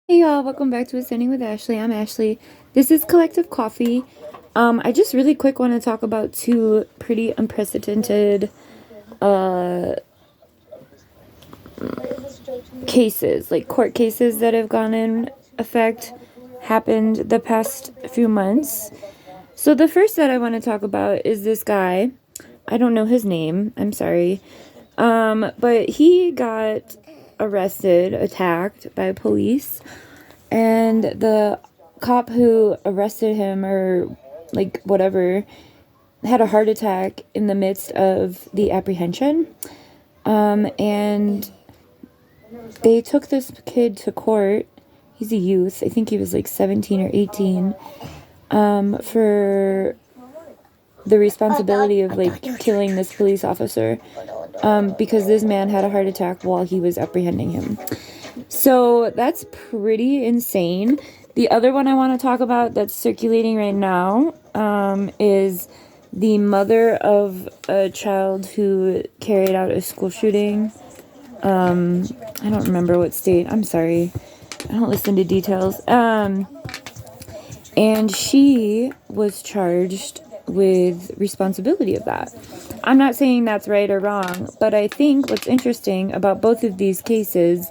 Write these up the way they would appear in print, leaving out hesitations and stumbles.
Hey y'all, welcome back to Ascending with Ashley. I'm Ashley. This is Collective Coffee. I just really quick want to talk about two pretty unprecedented cases, like court cases that have gone in effect, happened the past few months. So the first that I want to talk about is this guy. I don't know his name. I'm sorry. But he got arrested, attacked by police, and the cop who arrested him, or like whatever, had a heart attack in the midst of the apprehension. And they took this kid to court. He's a youth. I think he was like 17 or 18, for the responsibility of like killing this police officer, because this man had a heart attack while he was apprehending him. So that's pretty insane. The other one I want to talk about that's circulating right now, is the mother of a child who carried out a school shooting. I don't remember what state. I'm sorry. I don't listen to details. And she was charged with responsibility of that. I'm not saying that's right or wrong, but I think what's interesting about both of these cases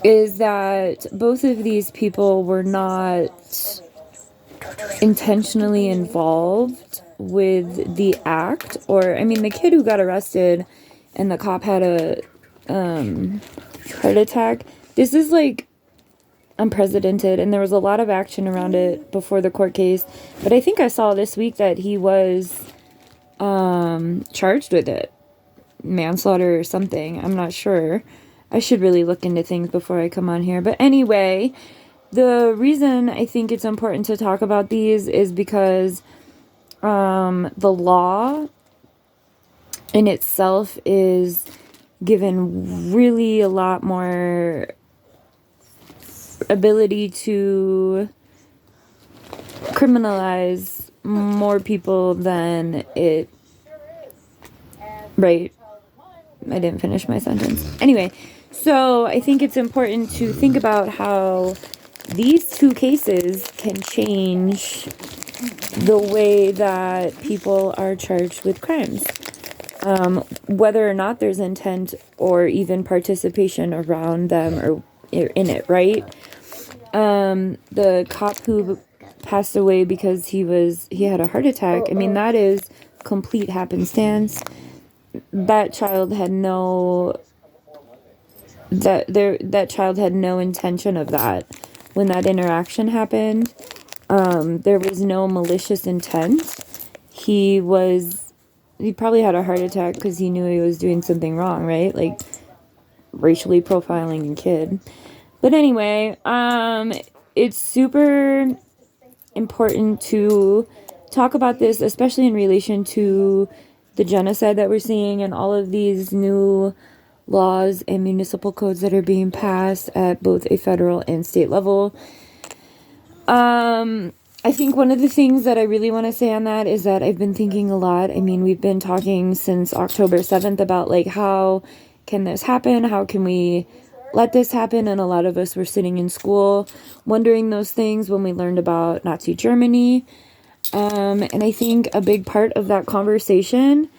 is that both of these people were not intentionally involved with the act. Or, I mean, the kid who got arrested and the cop had a heart attack, this is like unprecedented, and there was a lot of action around it before the court case. But I think I saw this week that he was charged with it, manslaughter or something. I'm not sure. I should really look into things before I come on here. But anyway, the reason I think it's important to talk about these is because the law in itself is given really a lot more ability to criminalize more people than it. Right. I didn't finish my sentence. Anyway, so I think it's important to think about how these two cases can change the way that people are charged with crimes. Whether or not there's intent or even participation around them or in it, right? The cop who passed away because he had a heart attack, I mean, that is complete happenstance. That child had no intention of that when that interaction happened. There was no malicious intent. He probably had a heart attack because he knew he was doing something wrong, right? Like racially profiling a kid. But anyway, it's super important to talk about this, especially in relation to the genocide that we're seeing and all of these new laws and municipal codes that are being passed at both a federal and state level. I think one of the things that I really want to say on that is that I've been thinking a lot. I mean, we've been talking since October 7th about like, how can this happen? How can we let this happen? And a lot of us were sitting in school wondering those things when we learned about Nazi Germany. And I think a big part of that conversation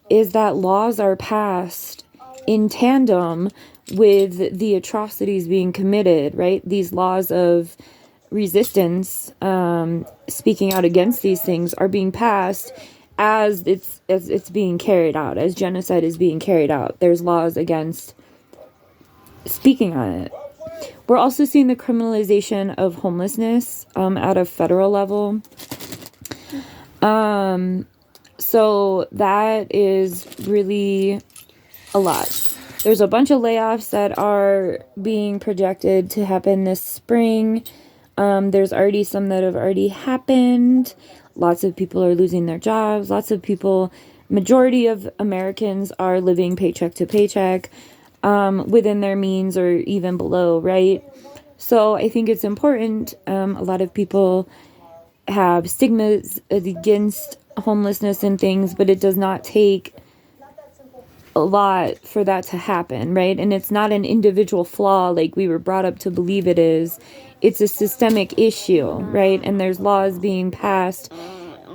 is that laws are passed in tandem with the atrocities being committed, right? These laws of resistance, speaking out against these things, are being passed as it's being carried out, as genocide is being carried out. There's laws against speaking on it. We're also seeing the criminalization of homelessness at a federal level. So that is really a lot. There's a bunch of layoffs that are being projected to happen this spring. There's already some that have already happened. Lots of people are losing their jobs. Majority of Americans are living paycheck to paycheck, within their means or even below, right? So I think it's important. A lot of people have stigmas against homelessness and things, but it does not take a lot for that to happen, right? And it's not an individual flaw like we were brought up to believe it is. It's a systemic issue, right? And there's laws being passed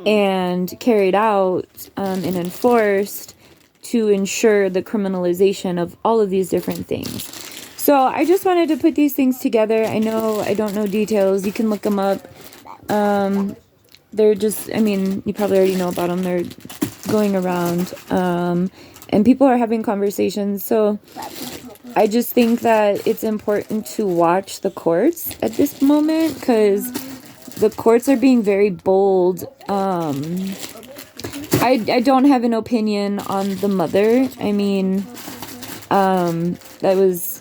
and carried out and enforced to ensure the criminalization of all of these different things. So I just wanted to put these things together. I know I don't know details. You can look them up. They're just, I mean, you probably already know about them. They're going around. And people are having conversations. So I just think that it's important to watch the courts at this moment because the courts are being very bold. I don't have an opinion on the mother. I mean, that was